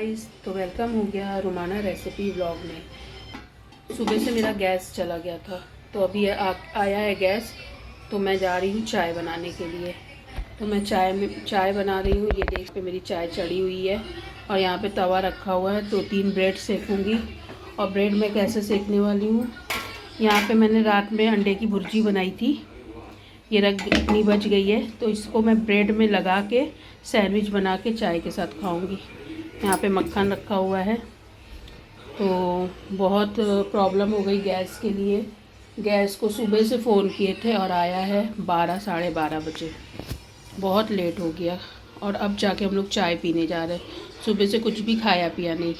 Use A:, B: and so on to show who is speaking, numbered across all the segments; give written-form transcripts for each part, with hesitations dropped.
A: Guys, तो welcome हो गया रोमाना रेसिपी व्लॉग में। सुबह से मेरा गैस चला गया था, तो अभी आया है गैस। तो मैं जा रही हूँ चाय बनाने के लिए। तो मैं चाय बना रही हूँ। ये देख पे मेरी चाय चढ़ी हुई है और यहाँ पे तवा रखा हुआ है। 2-3 ब्रेड सेकूँगी। और ब्रेड मैं कैसे सेकने वाली हूँ, यहाँ पे मैंने रात में अंडे की भुर्जी बनाई थी, ये रख इतनी बच गई है। तो इसको मैं ब्रेड में लगा के सैंडविच बना के चाय के साथ खाऊंगी। यहाँ पे मक्खन रखा हुआ है। तो बहुत प्रॉब्लम हो गई गैस के लिए। गैस को सुबह से फ़ोन किए थे और आया है 12 साढ़े 12 बजे। बहुत लेट हो गया और अब जाके हम लोग चाय पीने जा रहे हैं। सुबह से कुछ भी खाया पिया नहीं।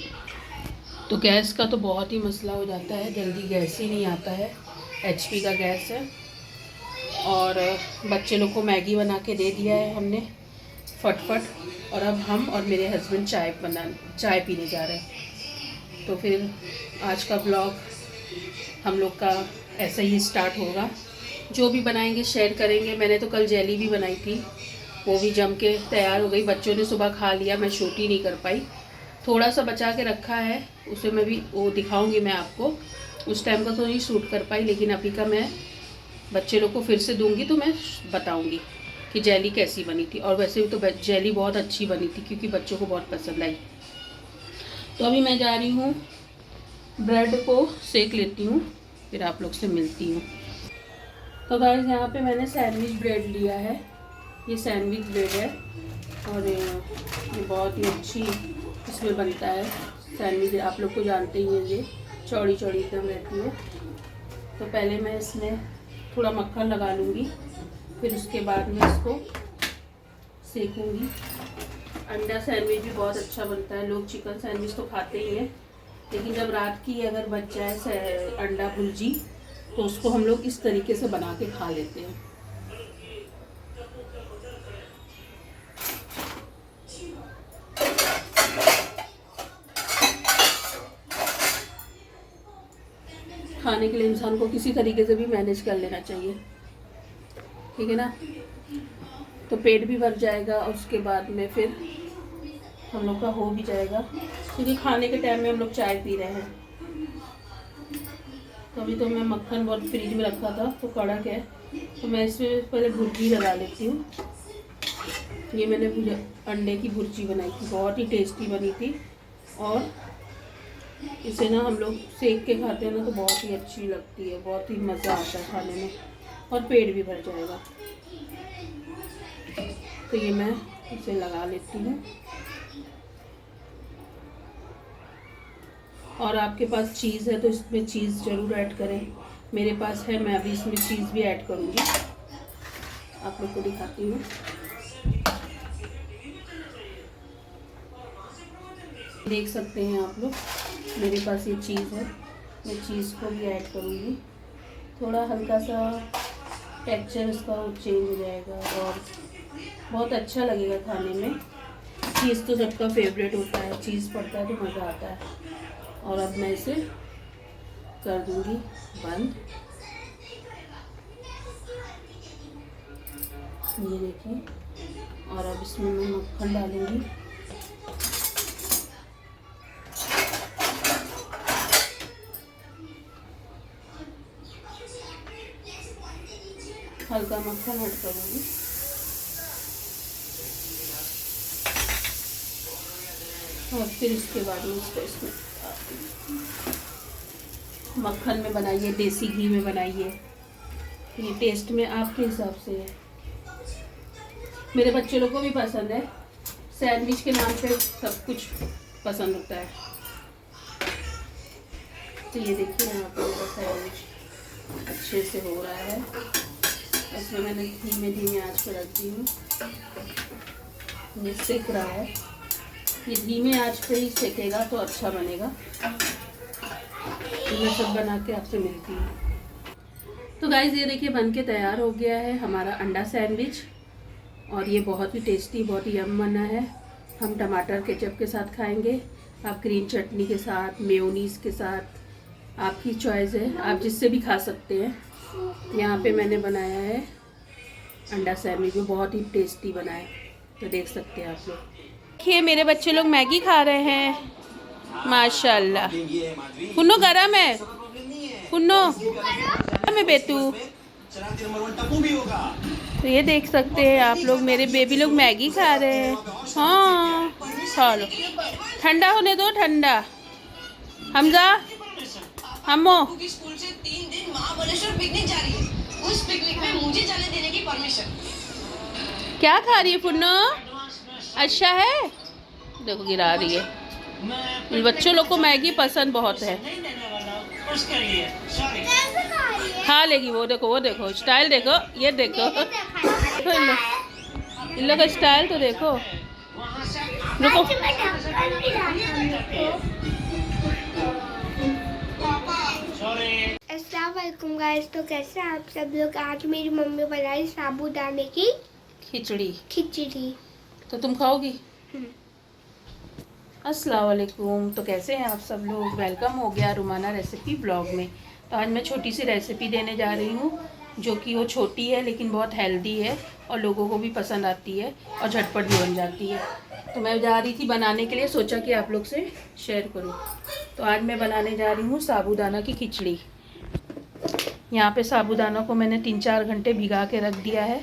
A: तो गैस का तो बहुत ही मसला हो जाता है, जल्दी गैस ही नहीं आता है। HP का गैस है। और बच्चे लोग को मैगी बना के दे दिया है हमने फटफट। और अब हम और मेरे हस्बैंड चाय पीने जा रहे हैं। तो फिर आज का ब्लॉग हम लोग का ऐसा ही स्टार्ट होगा। जो भी बनाएंगे शेयर करेंगे। मैंने तो कल जेली भी बनाई थी, वो भी जम के तैयार हो गई। बच्चों ने सुबह खा लिया, मैं शूट ही नहीं कर पाई। थोड़ा सा बचा के रखा है, उसे मैं भी वो दिखाऊंगी मैं आपको। उस टाइम का तो नहीं शूट कर पाई, लेकिन अभी का मैं बच्चे लोग को फिर से दूंगी तो मैं बताऊंगी कि जेली कैसी बनी थी। और वैसे भी तो जेली बहुत अच्छी बनी थी क्योंकि बच्चों को बहुत पसंद आई। तो अभी मैं जा रही हूँ, ब्रेड को सेक लेती हूँ, फिर आप लोग से मिलती हूँ। तो गाइस, यहाँ पे मैंने सैंडविच ब्रेड लिया है। ये सैंडविच ब्रेड है और ये बहुत ही अच्छी इसमें बनता है सैंडविच। आप लोग तो जानते ही हैं, ये चौड़ी चौड़ी एकदम रहती है। तो पहले मैं इसमें थोड़ा मक्खन लगा लूँगी, फिर उसके बाद में इसको सेकूँगी। अंडा सैंडविच भी बहुत अच्छा बनता है। लोग चिकन सैंडविच तो खाते ही हैं, लेकिन जब रात की अगर बच जाए अंडा भुर्जी तो उसको हम लोग इस तरीके से बना के खा लेते हैं। खाने के लिए इंसान को किसी तरीके से भी मैनेज कर लेना चाहिए, ठीक है ना। तो पेट भी भर जाएगा और उसके बाद में फिर हम लोग का हो भी जाएगा, क्योंकि खाने के टाइम में हम लोग चाय पी रहे हैं। तो अभी तो मैं मक्खन बहुत फ्रिज में रखा था तो कड़क है, तो मैं इसमें पहले भुर्जी लगा लेती हूँ। ये मैंने अंडे की भुर्जी बनाई थी, बहुत ही टेस्टी बनी थी। और इसे ना हम लोग सेक के खाते हैं ना तो बहुत ही अच्छी लगती है, बहुत ही मज़ा आता है खाने में और पेट भी भर जाएगा। तो ये मैं इसे लगा लेती हूँ। और आपके पास चीज़ है तो इसमें चीज़ ज़रूर ऐड करें। मेरे पास है, मैं अभी इसमें चीज़ भी ऐड करूँगी, आप लोग को दिखाती हूँ। देख सकते हैं आप लोग, मेरे पास ये चीज़ है, मैं चीज़ को भी ऐड करूँगी। थोड़ा हल्का सा टेक्सचर इसका चेंज हो जाएगा और बहुत अच्छा लगेगा खाने में। चीज़ तो सबका फेवरेट होता है, चीज़ पड़ता है तो मज़ा आता है। और अब मैं इसे कर दूँगी बंद। ये देखिए, और अब इसमें मैं मक्खन डालूँगी। हल्का मक्खन ऐड करूँगी और फिर इसके बाद में इसमें मक्खन में बनाइए, देसी घी में बनाइए, ये टेस्ट में आपके हिसाब से है। मेरे बच्चे लोग को भी पसंद है, सैंडविच के नाम पे सब कुछ पसंद होता है। तो ये देखिए, यहाँ पर मेरा सैंडविच अच्छे से हो रहा है। इसमें मैंने धीमे आंच पर रख दी हूँ, ये सेक रहा है। ये धीमे आंच पे ही सेकेगा तो अच्छा बनेगा। तो मैं सब बना के आपसे मिलती हूँ। तो गाइस, ये देखिए बन के तैयार हो गया है हमारा अंडा सैंडविच। और ये बहुत ही टेस्टी, बहुत ही यम बना है। हम टमाटर केचप के साथ खाएंगे, आप ग्रीन चटनी के साथ, मेयोनीज़ के साथ, आपकी चॉइस है, आप जिससे भी खा सकते हैं। यहाँ पे मैंने बनाया है अंडा सैंडविच, भी बहुत ही टेस्टी बना है, तो देख सकते हैं आप लोग। देखिए मेरे बच्चे लोग मैगी खा रहे हैं माशाल्लाह। पुन्नो गरम है, पुन्नो गरम है बेटू। तो ये देख सकते हैं आप लोग, मेरे बेबी लोग मैगी खा रहे हैं। हाँ खा लो, ठंडा होने दो, ठंडा। हमजा हमो
B: स्कूल से 3 दिन महाबलेश्वर पिकनिक जा रही है। उस पिकनिक में मुझे जाने देने की परमिशन।
A: क्या खा रही है पुन्नो? अच्छा है, देखो गिरा रही है। बच्चों लोग को मैगी पसंद बहुत है, खा लेगी वो। देखो वो देखो स्टाइल, देखो ये देखो, देखो इन लोग का स्टाइल तो देखो। रुको,
C: अस्सलाम वालेकुम गाइस। तो कैसे हैं आप सब लोग? आज मेरी मम्मी बनाई साबूदाने की खिचड़ी।
A: तो तुम खाओगी? अस्सलाम वालेकुम। तो कैसे हैं आप सब लोग? वेलकम हो गया रुमाना रेसिपी ब्लॉग में। तो आज मैं छोटी सी रेसिपी देने जा रही हूँ, जो कि वो छोटी है लेकिन बहुत हेल्दी है और लोगों को भी पसंद आती है और झटपट भी बन जाती है। तो मैं जा रही थी बनाने के लिए, सोचा कि आप लोग से शेयर करूँ। तो आज मैं बनाने जा रही हूँ साबूदाना की खिचड़ी। यहाँ पे साबूदाना को मैंने 3-4 घंटे भिगा के रख दिया है।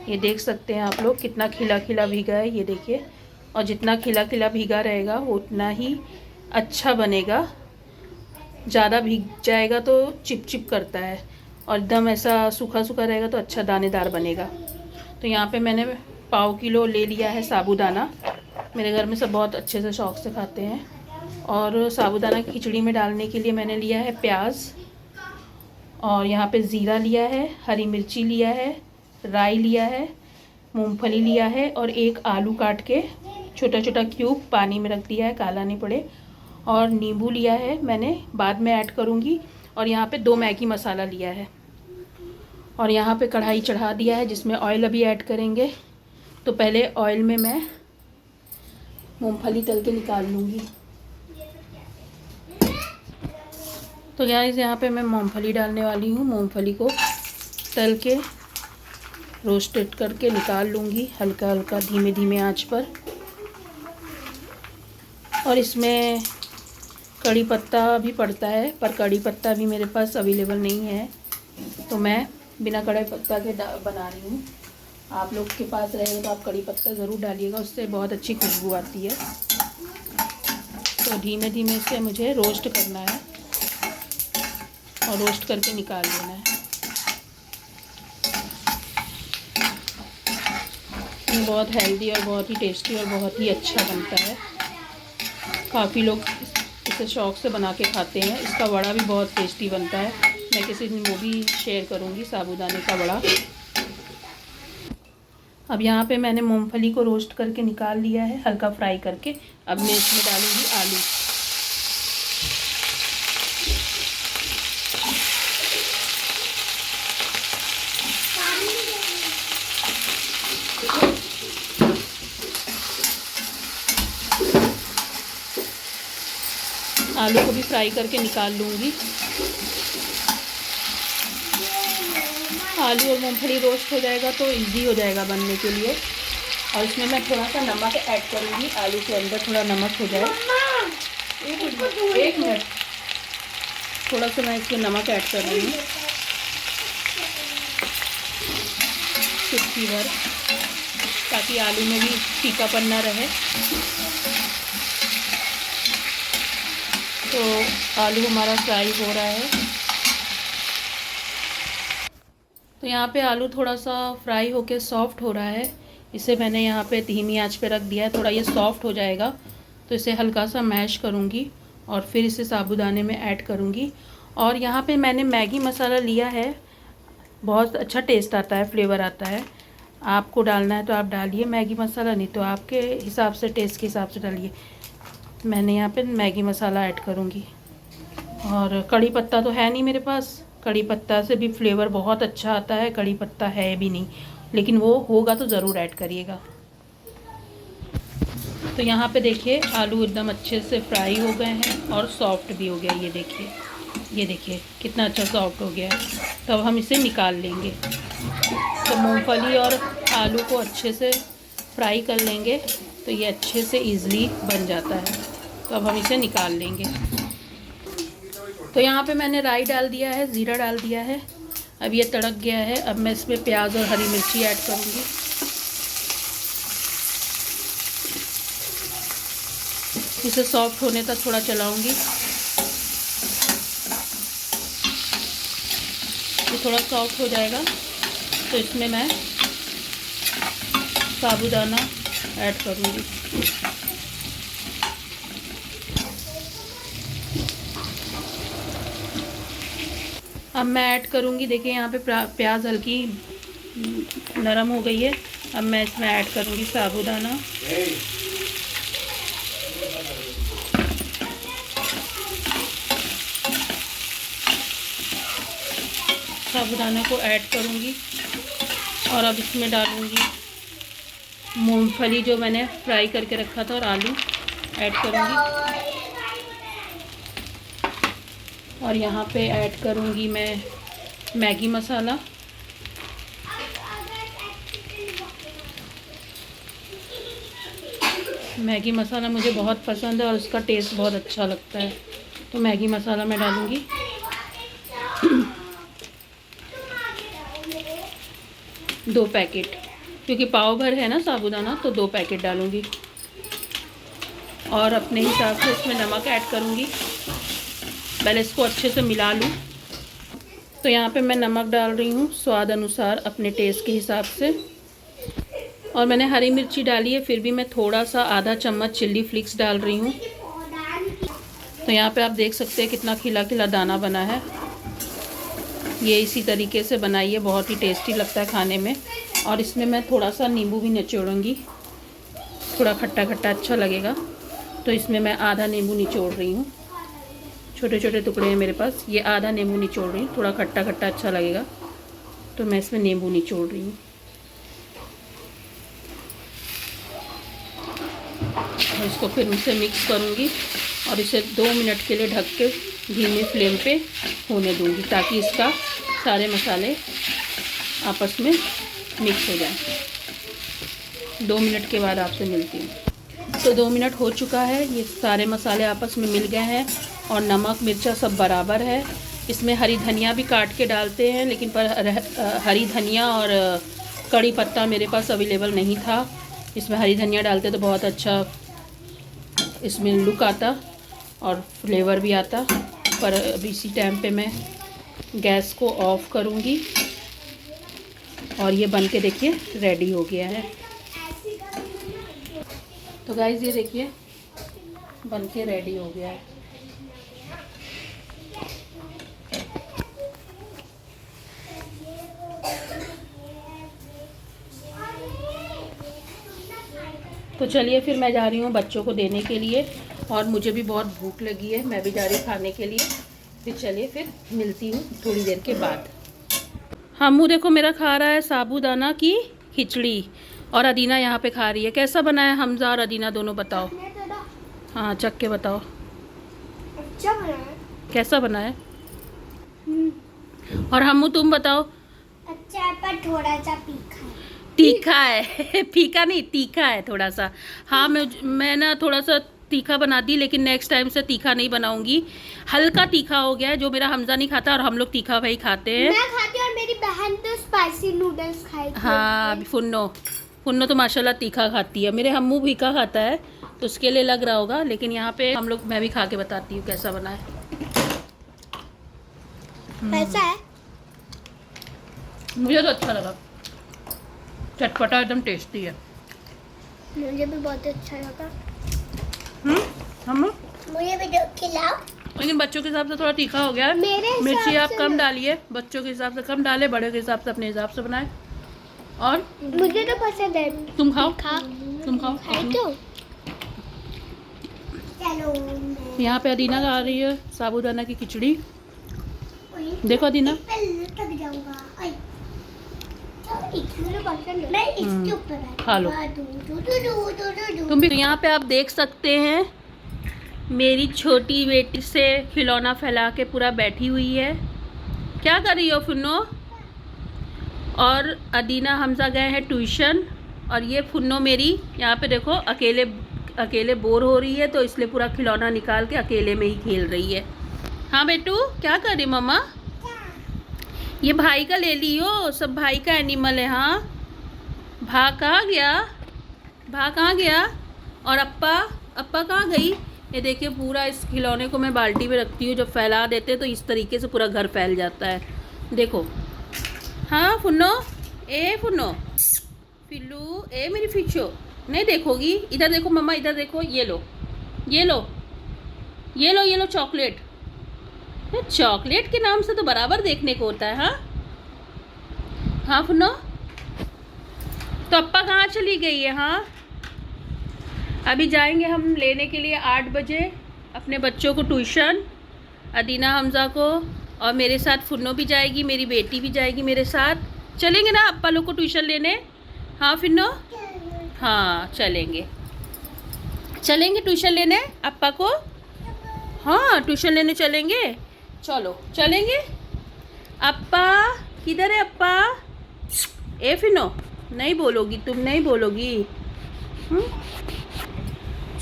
A: ये देख सकते हैं आप लोग कितना खिला खिला भीगा है, ये देखिए। और जितना खिला खिला भीगा रहेगा वो उतना ही अच्छा बनेगा। ज़्यादा भीग जाएगा तो चिप चिप करता है, और एकदम ऐसा सूखा सूखा रहेगा तो अच्छा दानेदार बनेगा। तो यहाँ पे मैंने 1/4 किलो ले लिया है साबूदाना। मेरे घर में सब बहुत अच्छे से शौक़ से खाते हैं। और साबूदाना की खिचड़ी में डालने के लिए मैंने लिया है प्याज, और यहाँ पे ज़ीरा लिया है, हरी मिर्ची लिया है, राई लिया है, मूंगफली लिया है, और एक आलू काट के छोटा छोटा क्यूब पानी में रख दिया है, काला नहीं पड़े। और नींबू लिया है, मैंने बाद में ऐड करूँगी। और यहाँ पे 2 मैगी मसाला लिया है। और यहाँ पे कढ़ाई चढ़ा दिया है जिसमें ऑयल अभी ऐड करेंगे। तो पहले ऑयल में मैं मूंगफली तल के निकाल लूँगी। तो गाइस यहाँ पे मैं मूंगफली डालने वाली हूँ। मूंगफली को तल के रोस्टेड करके निकाल लूँगी, हल्का हल्का धीमे धीमे आंच पर। और इसमें कड़ी पत्ता भी पड़ता है, पर कड़ी पत्ता भी मेरे पास अवेलेबल नहीं है, तो मैं बिना कड़ी पत्ता के बना रही हूँ। आप लोग के पास रहेगा तो आप कड़ी पत्ता ज़रूर डालिएगा, उससे बहुत अच्छी खुशबू आती है। तो धीमे धीमे से मुझे रोस्ट करना है और रोस्ट करके निकाल लेना है। ये बहुत हेल्दी और बहुत ही टेस्टी और बहुत ही अच्छा बनता है। काफ़ी लोग इसे शौक़ से बना के खाते हैं। इसका वड़ा भी बहुत टेस्टी बनता है, मैं किसी दिन वो भी शेयर करूँगी, साबूदाने का वड़ा। अब यहाँ पे मैंने मूंगफली को रोस्ट करके निकाल लिया है, हल्का फ्राई करके। अब मैं इसमें डालूँगी आलू। आलू को भी फ्राई करके निकाल लूँगी। आलू और मूंगफली रोस्ट हो जाएगा तो इजी हो जाएगा बनने के लिए। और इसमें मैं थोड़ा सा नमक ऐड करूँगी, आलू के अंदर थोड़ा नमक हो जाए। एक मिनट, थोड़ा सा मैं इसमें नमक ऐड कर रही हूँ, चुटकी भर, ताकि आलू में भी तीखापन ना रहे। तो आलू हमारा फ्राई हो रहा है। तो यहाँ पे आलू थोड़ा सा फ्राई होके सॉफ्ट हो रहा है। इसे मैंने यहाँ पे धीमी आंच पे रख दिया है। थोड़ा ये सॉफ्ट हो जाएगा तो इसे हल्का सा मैश करूँगी और फिर इसे साबूदाने में ऐड करूँगी। और यहाँ पे मैंने मैगी मसाला लिया है, बहुत अच्छा टेस्ट आता है, फ्लेवर आता है। आपको डालना है तो आप डालिए मैगी मसाला, नहीं तो आपके हिसाब से, टेस्ट के हिसाब से डालिए। मैंने यहाँ पे मैगी मसाला ऐड करूँगी। और कड़ी पत्ता तो है नहीं मेरे पास, कड़ी पत्ता से भी फ्लेवर बहुत अच्छा आता है। कड़ी पत्ता है भी नहीं, लेकिन वो होगा तो ज़रूर ऐड करिएगा। तो यहाँ पे देखिए आलू एकदम अच्छे से फ्राई हो गए हैं और सॉफ्ट भी हो गया। ये देखिए, ये देखिए कितना अच्छा सॉफ्ट हो गया है। तो अब हम इसे निकाल लेंगे। तो मूंगफली और आलू को अच्छे से फ्राई कर लेंगे। तो तो ये अच्छे से ईज़िली बन जाता है। तो अब हम इसे निकाल लेंगे। तो यहाँ पे मैंने राई डाल दिया है, ज़ीरा डाल दिया है। अब ये तड़क गया है। अब मैं इसमें प्याज और हरी मिर्ची ऐड करूँगी। इसे सॉफ्ट होने तक थोड़ा चलाऊँगी। ये थोड़ा सॉफ्ट हो जाएगा तो इसमें मैं साबूदाना ऐड करूँगी। अब मैं ऐड करूँगी, देखिए यहाँ पे प्याज हल्की नरम हो गई है। अब मैं इसमें ऐड करूँगी साबूदाना। साबूदाना को ऐड करूँगी और अब इसमें डालूँगी मूंगफली जो मैंने फ्राई करके रखा था और आलू ऐड करूँगी। और यहाँ पे ऐड करूँगी मैं मैगी मसाला। मैगी मसाला मुझे बहुत पसंद है और उसका टेस्ट बहुत अच्छा लगता है, तो मैगी मसाला मैं डालूँगी। दो पैकेट, क्योंकि पाव भर है ना साबूदाना, तो 2 पैकेट डालूँगी। और अपने हिसाब से इसमें नमक ऐड करूँगी। पहले इसको अच्छे से मिला लूँ। तो यहाँ पे मैं नमक डाल रही हूँ स्वाद अनुसार, अपने टेस्ट के हिसाब से। और मैंने हरी मिर्ची डाली है, फिर भी मैं थोड़ा सा आधा चम्मच चिल्ली फ्लिक्स डाल रही हूँ। तो यहाँ पे आप देख सकते हैं कितना खिला खिला दाना बना है। ये इसी तरीके से बनाइए, बहुत ही टेस्टी लगता है खाने में। और इसमें मैं थोड़ा सा नींबू भी निचोड़ूँगी, थोड़ा खट्टा खट्टा अच्छा लगेगा। तो इसमें मैं आधा नींबू निचोड़ रही हूँ। छोटे छोटे टुकड़े हैं मेरे पास, ये आधा नींबू निचोड़ रही हूँ, थोड़ा खट्टा खट्टा अच्छा लगेगा। तो मैं इसमें नींबू निचोड़ रही हूँ। और इसको फिर से मिक्स करूँगी और इसे 2 मिनट के लिए ढक के धीमी फ्लेम पे होने दूँगी, ताकि इसका सारे मसाले आपस में मिक्स हो जाएं। 2 मिनट के बाद आपसे मिलती हूँ। तो 2 मिनट हो चुका है, ये सारे मसाले आपस में मिल गए हैं और नमक मिर्चा सब बराबर है। इसमें हरी धनिया भी काट के डालते हैं, लेकिन हरी धनिया और कड़ी पत्ता मेरे पास अवेलेबल नहीं था। इसमें हरी धनिया डालते तो बहुत अच्छा इसमें लुक आता और फ्लेवर भी आता। पर अभी इसी टाइम पे मैं गैस को ऑफ करूँगी और ये बन के देखिए रेडी हो गया है। तो गाइस ये देखिए बन के रेडी हो गया है। तो चलिए फिर मैं जा रही हूँ बच्चों को देने के लिए, और मुझे भी बहुत भूख लगी है, मैं भी जा रही खाने के लिए। फिर चलिए फिर मिलती हूँ थोड़ी देर के बाद। हमू देखो मेरा खा रहा है साबूदाना की खिचड़ी, और अदीना यहाँ पे खा रही है। कैसा बना है हमजा और अदीना दोनों, बताओ। हाँ चख के बताओ
C: अच्छा बना है।
A: कैसा बना है। और हमू तुम बताओ।
C: अच्छा है पर थोड़ा सा तीखा है।
A: तीखा है फीका नहीं, तीखा है थोड़ा सा। हाँ मैं ना थोड़ा सा तीखा बना दी, लेकिन नेक्स्ट टाइम से तीखा नहीं बनाऊंगी। हल्का तीखा हो गया है, जो मेरा हमजा नहीं खाता और हम लोग तीखा भाई खाते हैं।
C: मैं खाती हूँ और मेरी बहन तो स्पाइसी नूडल्स खाएगी।
A: हाँ फुन्नो तो माशाल्लाह तीखा खाती है। मेरे हमू फीका खाता है तो उसके लिए लग रहा होगा, लेकिन यहाँ पे हम लोग, मैं भी खा के बताती हूँ कैसा बना है।
C: कैसा है?
A: मुझे तो अच्छा लगा, चटपटा एकदम टेस्टी है।
C: मुझे भी बहुत अच्छा लगा।
A: हम
C: मुझे भी खिलाओ।
A: लेकिन बच्चों के हिसाब से थोड़ा तीखा हो गया है।
C: मेरे हिसाब
A: मिर्ची आप
C: से
A: कम डालिए, बच्चों के हिसाब से कम डाले, बड़े के हिसाब से अपने हिसाब से बनाए। और
C: मुझे तो पसंद है।
A: तुम खाओ,
C: खा
A: तुम खाओ।
C: तो चलो
A: यहाँ पे अदीना खा रही है साबूदाना की खिचड़ी। देखो अदीना,
C: थक जाऊंगा। मैं इसके ऊपर
A: खा लो। तुम भी। यहाँ पे आप देख सकते हैं मेरी छोटी बेटी से खिलौना फैला के पूरा बैठी हुई है। क्या कर रही हो फुन्नो? और अदीना हमजा गए हैं ट्यूशन, और ये फुन्नो मेरी यहाँ पे देखो अकेले अकेले बोर हो रही है, तो इसलिए पूरा खिलौना निकाल के अकेले में ही खेल रही है। हाँ बेटू, क्या कर रही मम्मा? ये भाई का ले लियो, सब भाई का एनिमल है। हाँ, भा कहाँ गया? भा कहाँ गया? और अप्पा कहाँ गई? ये देखिए, पूरा इस खिलौने को मैं बाल्टी में रखती हूँ, जब फैला देते तो इस तरीके से पूरा घर फैल जाता है। देखो। हाँ फुन्नो, ए फुन्नो, फिल्लू, ए मेरी फिशो, नहीं देखोगी? इधर देखो मम्मा, इधर देखो, ये लो ये लो ये लो ये लो चॉकलेट। चॉकलेट के नाम से तो बराबर देखने को होता है। हाँ हाँ फुन्नो, तो अप्पा कहाँ चली गई है? हाँ, अभी जाएंगे हम लेने के लिए 8 बजे अपने बच्चों को ट्यूशन, अदीना हमजा को, और मेरे साथ फुन्नो भी जाएगी, मेरी बेटी भी जाएगी मेरे साथ। चलेंगे ना अप्पा लोग को ट्यूशन लेने? हाँ फिन्नो, हाँ चलेंगे ट्यूशन लेने अप्पा को। हाँ ट्यूशन लेने चलेंगे, चलो चलेंगे। अप्पा किधर है? अप्पा, ए फिनो, नहीं बोलोगी तुम, नहीं बोलोगी।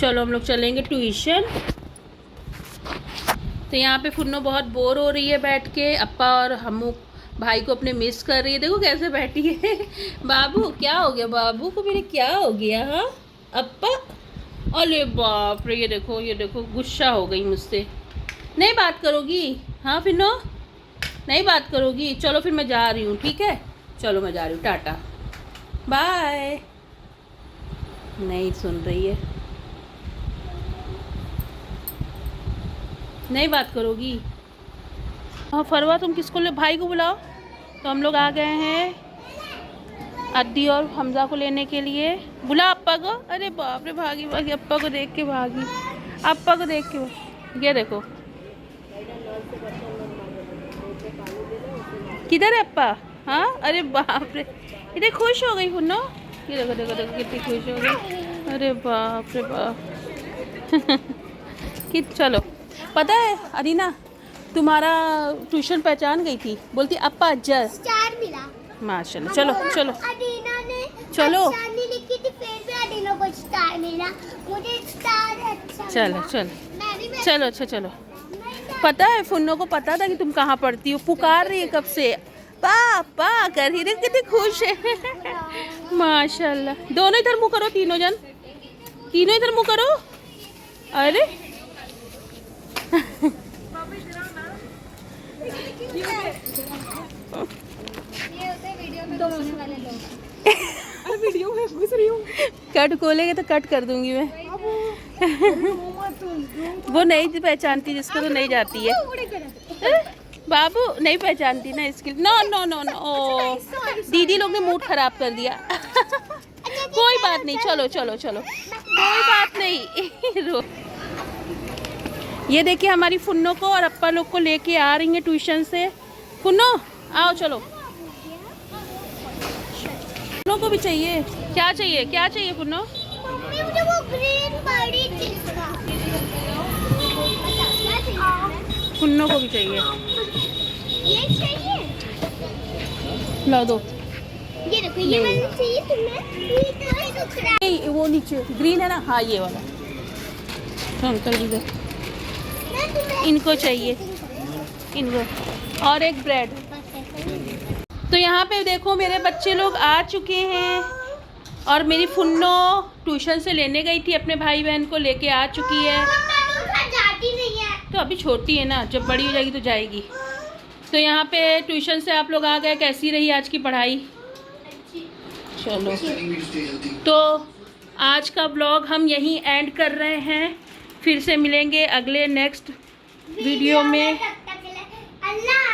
A: चलो हम लोग चलेंगे ट्यूशन। तो यहाँ पे फुन्नो बहुत बोर हो रही है बैठ के, अप्पा और हमू भाई को अपने मिस कर रही है। देखो कैसे बैठी है। बाबू क्या हो गया? बाबू को मेरे क्या हो गया? हाँ अप्पा, अरे बाप रे, ये देखो गुस्सा हो गई मुझसे। नहीं बात करोगी? हाँ फिनो, नहीं बात करोगी? चलो फिर मैं जा रही हूँ, ठीक है? चलो मैं जा रही हूँ, टाटा बाय। नहीं सुन रही है, नहीं बात करोगी? हाँ फरवा, तुम किसको ले? भाई को बुलाओ। तो हम लोग आ गए हैं अद्दी और हमजा को लेने के लिए। बुला अप्पा को। अरे बाप रे, भागी अप्पा को देख के भागी, अप्पा को देख के। ये देखो किधर है अप्पा? हाँ अरे बाप रे, इतनी खुश हो गई फुन्नो। ये देखो कितनी खुश हो गई। अरे बाप रे बाप। कि चलो, पता है अदीना, तुम्हारा ट्यूशन पहचान गई थी, बोलती अप्पा अज्जर
C: स्टार मिला
A: माशाल्लाह। चलो चलो
C: अदीना ने
A: चलो,
C: स्टार नहीं लिखी थी, फिर भी अदीना को स्टार मिला। मुझे स्टार अच्छा
A: चलो
C: मिला।
A: चलो
C: मैं भी
A: चलो अच्छा चलो। पता है फुन्नो को पता था कि तुम कहाँ पढ़ती हो, पुकार रही है कब से, पापा कर ही, देख कितनी खुश है। माशाल्लाह। दोनों इधर मुँह करो, तीनों इधर मुँह करो। अरे
C: वीडियो में घुस रही हूँ।
A: कट खोलेगे तो कट कर दूंगी मैं। वो नहीं पहचानती जिसको, तो नहीं जाती है। बाबू नहीं पहचानती ना इसके। नो नो नो नो, दीदी लोग ने मूड खराब कर दिया। कोई बात नहीं, चलो चलो चलो, कोई बात नहीं। ये देखिए हमारी फुन्नो को और अप्पा लोग को लेके आ रही है ट्यूशन से। फुन्नो आओ, चलो। फुन्नो को भी चाहिए, क्या चाहिए फुन्नो?
C: मम्मी मुझे वो ग्रीन बड़ी चीज का।
A: फुन्नो को भी चाहिए,
C: ये चाहिए,
A: ला दो।
C: ये देखो, ये वाला चाहिए तुम्हें? ये तो खराब।
A: नहीं वो नीचे ग्रीन है ना, हाँ ये वाला। अंकल इधर, इनको चाहिए, इनको, और एक ब्रेड। तो यहाँ पे देखो मेरे बच्चे लोग आ चुके हैं, और मेरी फुन्नो ट्यूशन से लेने गई थी, अपने भाई बहन को लेके आ चुकी है।
C: जाती नहीं है।
A: तो अभी छोटी है ना, जब बड़ी हो जाएगी तो जाएगी। तो यहाँ पे ट्यूशन से आप लोग आ गए, कैसी रही आज की पढ़ाई? चलो, तो आज का ब्लॉग हम यहीं एंड कर रहे हैं। फिर से मिलेंगे अगले नेक्स्ट वीडियो में।
C: तब तक के लिए अल्लाह